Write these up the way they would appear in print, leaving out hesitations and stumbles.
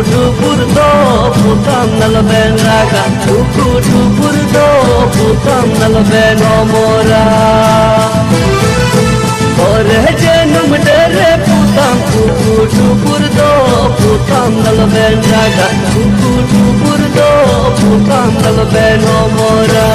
ঠুকুর দো পুতাম নলবে রাগা ঠুকুর দো পুতাম নলবে নমরা ওরে জেনুম ডেরে পুতাম ঠুকুর দো পুতাম নলবে রাগা ঠুকুর দো পুতাম নলবে নমরা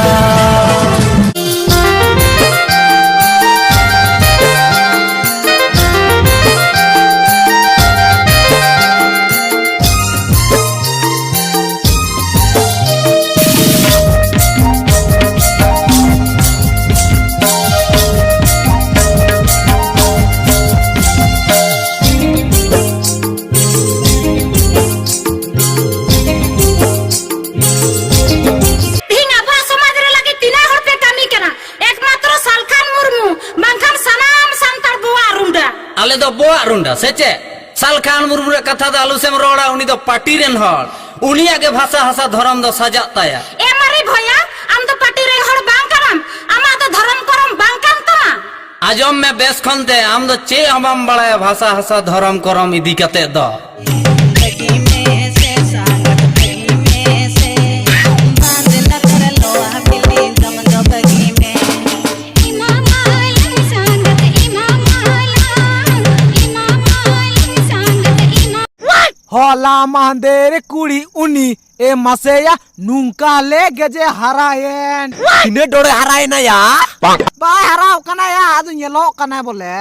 आले दो बोआ रुंडा सेचे सालखान मुर्मुरे कथा द आलुसेम रोड़ा उनी दो पार्टी रेन हर उनी आगे भाषा हसा धर्म दो सजा ताया ए मारी भैया हम तो पार्टी रे हर बांग करम आमा तो धर्म करम बांग काम तमा आजम में बेस खनते हम दो चे हमम बड़ा भाषा हसा धर्म करम इदी कते द हला मांदेर कुड़ी उनी ए मसेया नुंका ले गजे हरायन इने डोरे हरायना या बाय हराव कना या आदु येलो कना बोले